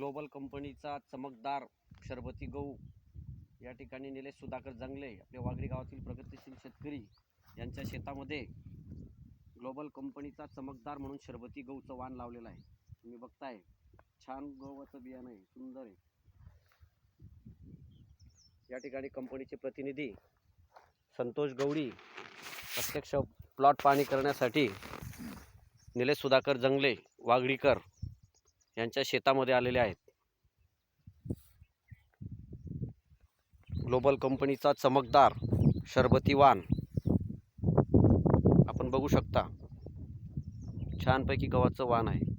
Global कंपनीचा चमकदार शरबती गहू या ठिकाणी निलेश सुधाकर जंगले आपल्या वागडी गावातील प्रगतिशील शेतकरी यांच्या शेतामध्ये ग्लोबल कंपनीचा चमकदार म्हणून शरबती गहूचं वाण लावलेलं आहे. तुम्ही बघताय, छान गव्हाचं बियाणं आहे, सुंदर आहे. या ठिकाणी कंपनीचे प्रतिनिधी संतोष गवडी प्रत्यक्ष प्लॉट पाहणी करण्यासाठी निलेश सुधाकर जंगले वागडीकर यांच्या शेतामध्ये आलेले आहेत. ग्लोबल कंपनीचा चमकदार शरबती वाण आपण बघू शकता. छानपैकी गव्हाचं वाण आहे.